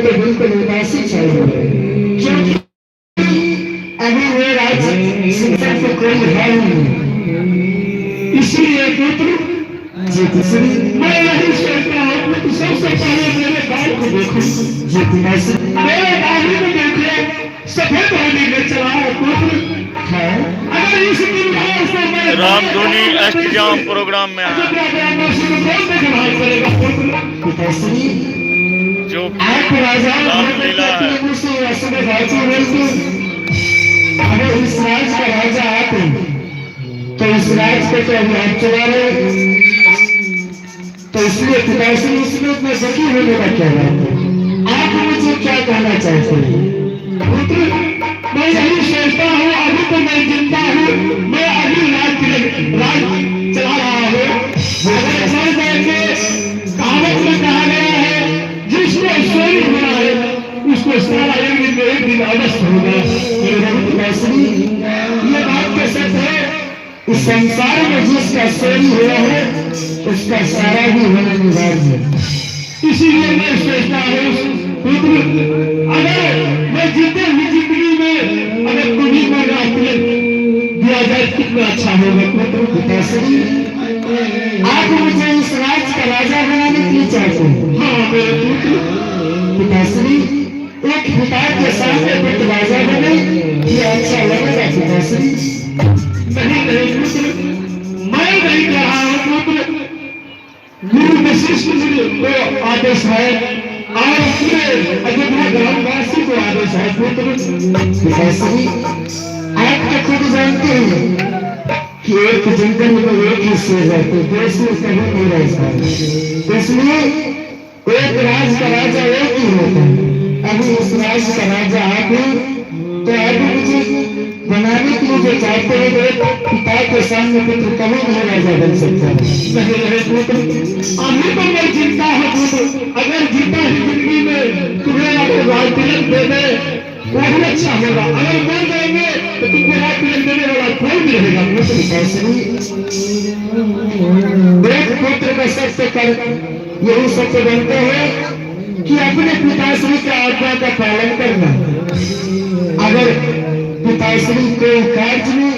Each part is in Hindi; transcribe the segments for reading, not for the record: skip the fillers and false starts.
तो बिल्कुल उदासी चाहिए, क्योंकि अभी वो राज्य शिक्षा को कोई है नहीं। इसलिए पुत्र मैं यही सोचता हूँ कि सबसे पहले मेरे बाल को देखो, मेरे बाल को देखो, सफेद होने में चला पुत्र है। अगर इस दिन से मैं रामधुनी अष्टजाम प्रोग्राम में आया जो रामलीला है। अगर इस राज का राजा आते तो इस राज को तो अभी आप चला रहे, तो इसलिए पिताश्री उसमें इतना सखी होने का क्या बात है? आप मुझे क्या कहना चाहते हैं? मैं यही सोचता हूँ, अभी तो मैं जिंदा हूँ, मैं अभी राज चला रहा हूँ। अगर मर जाएंगे, कहावत में कहा गया है जिसको सोई होना है उसको सारा एक दिन अवश्य होगा। पिताश्री ये बात तो सच है, इस संसार में जिसका सोई हुआ है उसका सारा भी होना अनिवार्य है। इसीलिए मैं सोचता हूँ पुत्र, अगर मैं जीते हुई जिंदगी में अगर तुम्हें को राज दिया जाए कितना अच्छा होगा पुत्र। पिताश्री आप मुझे इस राज का राजा बनाने के लिए चाहते हैं? हाँ मेरे पुत्र। पिताश्री एक पिता के सामने पुत्र राजा बने, ये अच्छा लगेगा पिताश्री? नहीं नहीं पुत्र, मैं नहीं कह रहा हूँ पुत्र, गुरु वशिष्ठ जी को आदेश है और पूरे अयोध्या ग्रामवासी को आदेश है पुत्र। पिताश्री आप तो खुद जानते हैं कि एक जंगल में एक ही शेर रहते, देश में कहीं नहीं रह सकते, इसलिए एक राज का राजा एक ही होता है। अभी इस राज का राजा आप हैं, तो अभी मुझे बनाने के लिए जो चाहते हैं वो पिता के सामने पुत्र कभी नहीं राजा बन सकता। नहीं रहे पुत्र, अभी तो मैं जीता हूँ पुत्र, अगर जीता ही जिंदगी में तुम्हें अगर राज तिलक दे दे वो भी अच्छा होगा, अगर मर जाएंगे तो तुमको राज तिलक देने वाला कोई भी रहेगा पुत्र। पिताश्री एक पुत्र का सत्य कर यही सत्य बनते हैं कि अपने पिताश्री का आज्ञा का पालन करना। अगर पिताश्री को कार्य में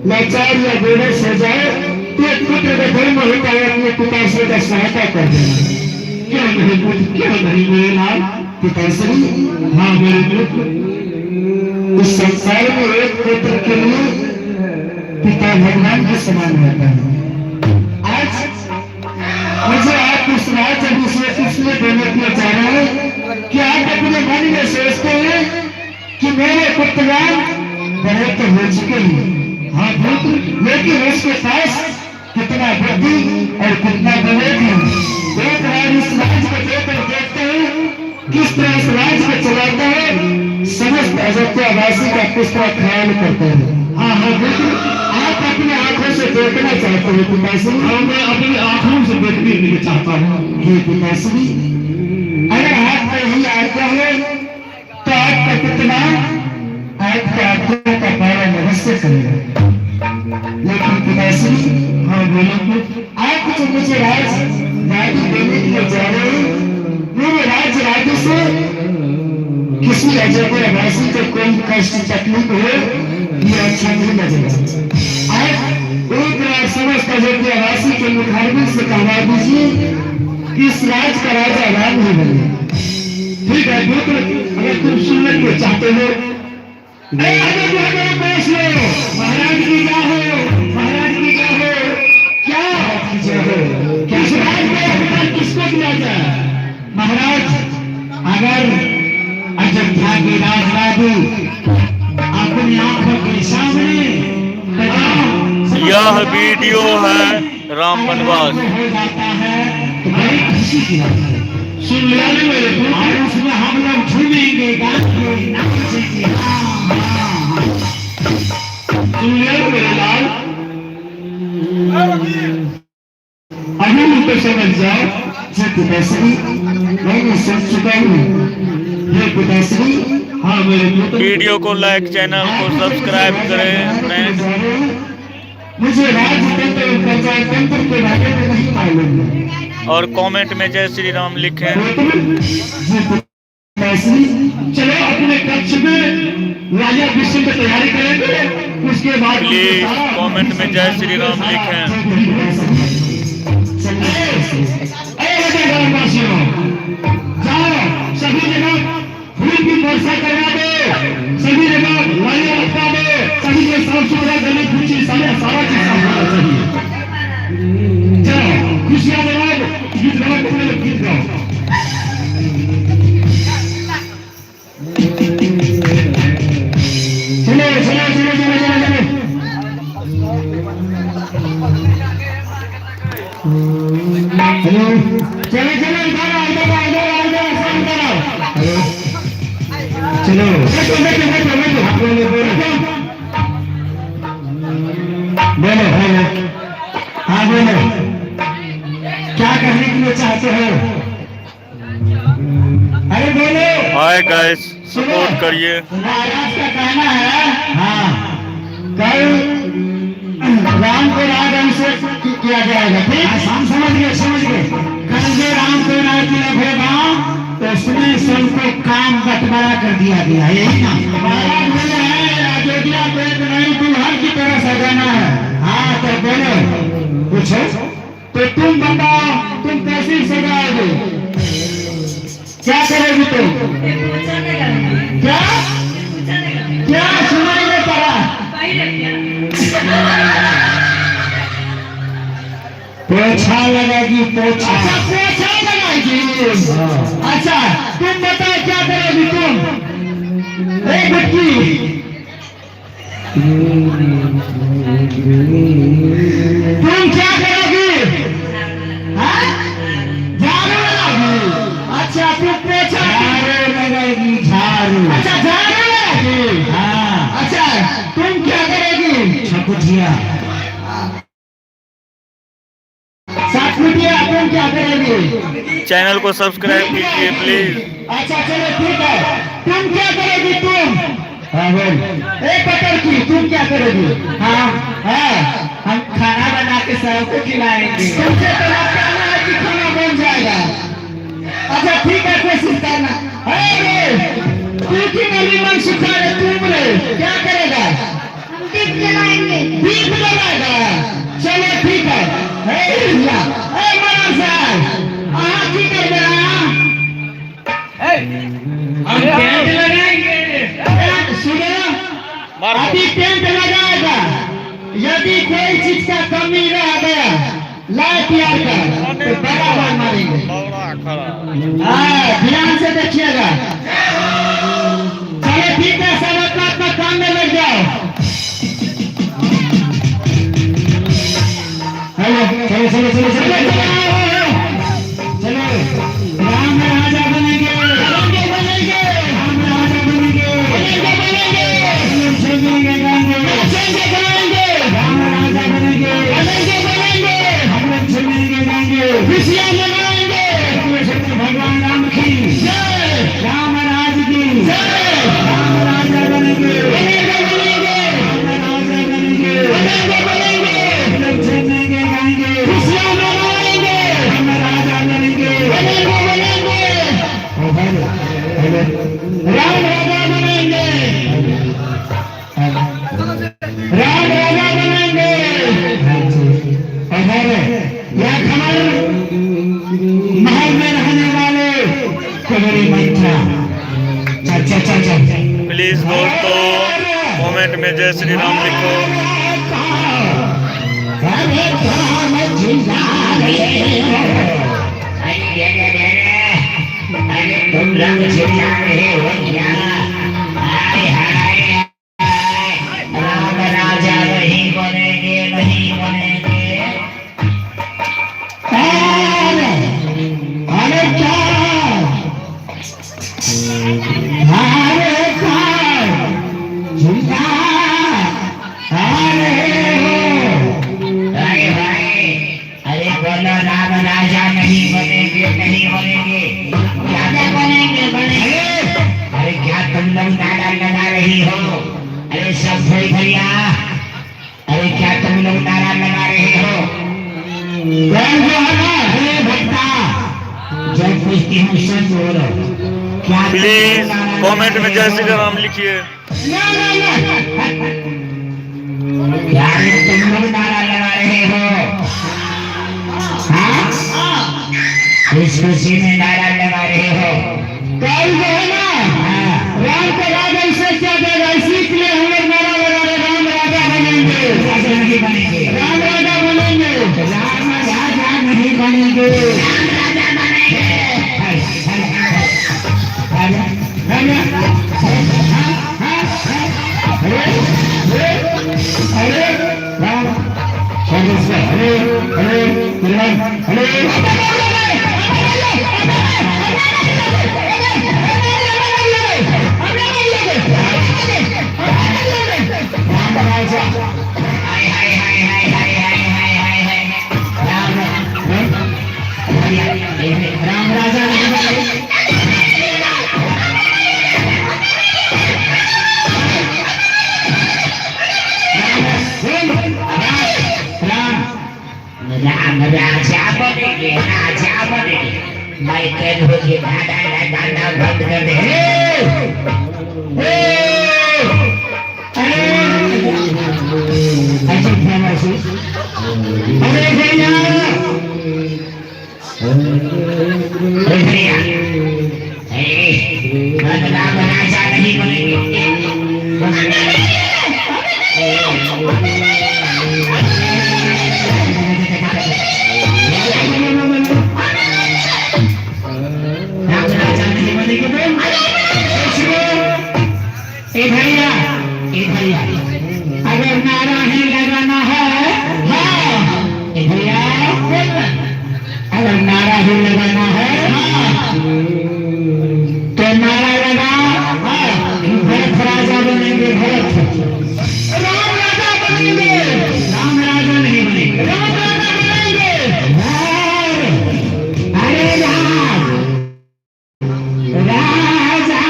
लाचार या बेबस हो जाए तो एक पुत्र का धर्म होता है अपने पिताश्री का सहायता कर देना। क्या नहीं पुत्र, क्या नहीं मेरे लाल? पिताश्री हाँ मेरे पुत्र, इस संसार में एक पुत्र के लिए पिता भगवान के समान रहता है। आज मुझे आप इस राज अभिषेक इसलिए देने के लिए चाह रहे हैं कि आप अपने मन में सोचते हैं कि मेरे पुत्रगान बड़े तो हो चुके हैं, हाँ पुत्र, लेकिन उसके पास कितना बुद्धि और कितना विवेक है। एक बार इस राज को देखकर देखते हैं किस तरह इस राज को चलाता है, समस्त अयोध्यावासी का किस तरह ख्याल करता है। हाँ हाँ पुत्र, आप अपनी आंखों से देखना चाहते हैं पिताश्री? हाँ मैं अपनी आंखों से देखने के लिए चाहता हूँ। ये पिताश्री अगर आपका यही आज्ञा है तो आपका कितना आपका आज्ञा का पालन अवश्य करेगा। लेकिन पिताश्री हाँ बोलो, आप जो मुझे राज राज्य देने के लिए जा रहे हैं, मेरे राज्य से किसी अयोध्यावासी को कोई कष्ट तकलीफ हो ये अच्छा नहीं लगेगा। आप एक बार समस्त अयोध्यावासी के मुखारबिन से कहवा दीजिए कि इस राज का राजा राम ही बने। ठीक है पुत्र, अगर तुम सुनने को चाहते हो महाराज की क्या हो, महाराज की क्या हो, क्या किस राज का अधिकार किसको दिया जाए? महाराज अगर अयोध्या के राजराजू अपनी आंखों के सामने यह वीडियो है राम वनवास। हो जाता है तो बड़ी खुशी की बात है। सुन लिया मेरे को, और उसमें हम लोग झूमेंगे गाएंगे नाचेंगे। सुन लिया मेरे लाल, अभी तो समझ जाओ जो पिताश्री मैंने सुन चुका हूँ। ये पिताश्री हाँ मेरे वीडियो को लाइक, चैनल को सब्सक्राइब करें फ्रेंड्स। मुझे राजतंत्र और प्रजातंत्र के बारे में नहीं मालूम है। और कमेंट में जय श्री राम लिखें। कैसी? चलो अपने कक्ष में राजा विष्णु की तैयारी करेंगे, उसके बाद प्लीज कमेंट में जय श्री राम लिखें। ग्रामवासियों, जाओ सभी जगह फूल की वर्षा करवा दो, सभी जगह लाइया रखवा दो, सभी के साफ सुथरा गले कुछ सारा चीज साफ होना चाहिए। जाओ खुशियां मनाओ, गीत गाओ, गीत गाओ। चलो चलो चलो चलो चलो चलो हेलो, चलो चलो इधर आओ, इधर आओ, इधर आओ, इधर आओ, सब इधर आओ। हेलो, चलो बैठो बैठो बैठो बैठो, बोलो बोलो बोलो, हेलो, हाँ बोलो, क्या करने के लिए चाहते हो? अरे बोलो। हाय गाइस, सपोर्ट करिए। महाराज का कहना है, हाँ कल राम को राज से किया जाएगा, ठीक? समझ गए समझ गए। कल जो राम को राज होगा उसमें सबको काम बंटवारा कर दिया गया, यही ना? महाराज बोले हैं अयोध्या को एक नई दुल्हन की तरह सजाना है। हाँ तो बोलो पूछो, तो तुम बताओ तुम कैसे सजाओगे, क्या करोगी तुम? क्या क्या सुनाई नहीं पड़ा? पोछा लगाएगी, पोछा। अच्छा पोछा लगाएगी। अच्छा तुम बताओ क्या करोगी तुम? एक बच्ची तुम क्या करोगी? हाँ? झाड़ू लगाएगी। अच्छा तुम पोछा झाड़ू लगाएगी, झाड़ू। अच्छा झाड़ू लगाएगी, हाँ। अच्छा तुम क्या करोगी? छपुटिया। सातपुटिया तुम क्या करोगी? चैनल को सब्सक्राइब कीजिए प्लीज। अच्छा चलो ठीक है, तुम क्या करोगी तुम? हाँ बोल। एक बटर की तुम क्या करोगी? हाँ हाँ हम खाना बना के सबको खिलाएंगे। तुमसे तो कहना है कि खाना बन जाएगा। अच्छा ठीक है कोशिश करना। अरे तू की नली मन सुखा रहे तुम रे, क्या करेगा? हम दीप जलाएंगे। दीप जलाएगा, चलो ठीक है। महाराज साहब आप की कर रहे हम टेंट लगाएंगे। सुनो अभी टेंट लगाएगा, यदि कोई चीज का कमी रह गया लाइट यार का तो बराबर मारेंगे। हाँ ध्यान से देखिएगा। चलो ठीक है, सब अपना अपना काम में लग जाओ। हेलो चलो चलो चलो चलो चलो, राम राजा बनेंगे, बनेंगे बनेंगे, राम राजा बनेंगे, बनेंगे बनेंगे, चलेंगे गाएंगे, चलेंगे गाएंगे, राम राजा बनेंगे, बनेंगे बनेंगे, हम लोग चलेंगे गाएंगे, खुशियां मनाएंगे। भगवान राम की जय, राम राज की जय, राम राजा बनेंगे, बनेंगे बनेंगे, राम राजा बनेंगे, बनेंगे बनेंगे, हम लोग चलेंगे गाएंगे, खुशियां मनाएंगे, हम राजा बनेंगे, बनेंगे बनेंगे, राम राजा बनेंगे, राम राजा बनेंगे। या हमारे महल में रहने वाले कुबेरी मंत्रा, अच्छा अच्छा अच्छा, प्लीज दोस्तों कमेंट में जय श्री राम लिखो। अरे राम जिंदा रहे हो, अरे तुम रंग जिंदा रहे हो क्या? हाय हाय राम राजा नहीं बनेंगे, नहीं बनेंगे। अरे क्या अरे क्या जिंदा अरे भाई, अरे बोलो राम राजा नहीं बनेंगे, नहीं बनेंगे, क्या बनेंगे बनेंगे। अरे क्या तुम लोग नारा लगा रही हो? अरे सब भाई भैया, अरे क्या तुम लोग नारा लगा रहे हो? कौन जो है ना हे भक्ता जब पूछती हूँ सच बोलो क्या प्लीज कमेंट में जय श्री राम लिखिए। क्या तुम लोग नारा लगा रहे हो? हाँ? इस खुशी में नारा लगा रहे हो? कल जो है ना राम का राजा इससे क्या देगा, इसीलिए हम लोग नारा लगा रहे राम राजा बनेंगे। राजा नहीं बनेंगे, राम राजा बनेंगे। राम राजा नहीं बनेंगे, राम राजा बनेंगे। राजा अरे राम राजा राम राजा बनेंगे, राजा बनेंगे। मैं कह दूँ कि गाना बंद कर दे। अरे भैया राम राजा नहीं बनेंगे। अगर नारा ही लगाना है, भैया अगर नारा ही लगाना है तो नारा लगा भरत राजा बनेंगे। भरत राम राजा बनेंगे, राम राजा नहीं बनेंगे, राम राजा बनेंगे। अरे राम राजा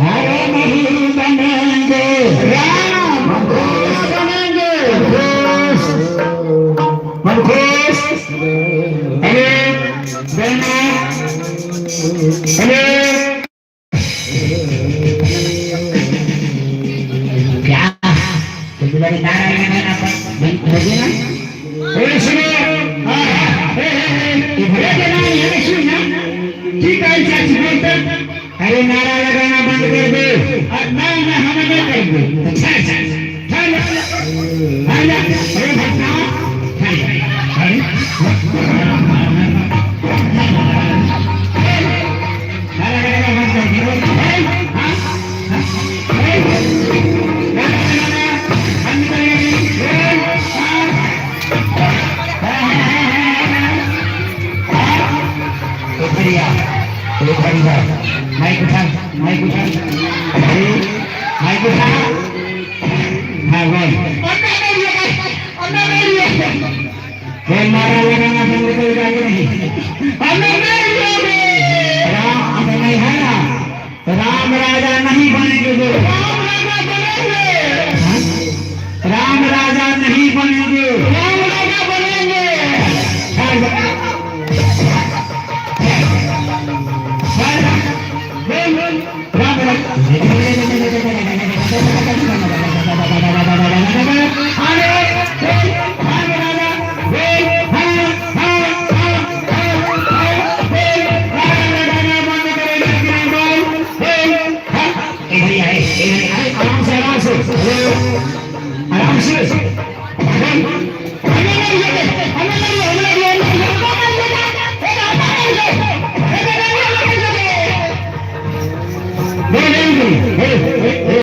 अरे नहीं बनेंगे, राम बनेंगे। मनखुश अरे बहना अरे क्या तुम्हारी नारा लगाना लगे ना? सुनो ठीक है चाची बोलते अरे नारा लगाना बंद कर दे। नहीं हम नहीं करेंगे। अच्छा अरे भक्ता माइक उठा हाँ बोल नारा लगाना बंद कर जाएगा नहीं। राम नहीं है ना, राम राजा नहीं बनेंगे। राम राजा बनेंगे, राम राजा नहीं बनेंगे, राम राजा बनेंगे। आराम से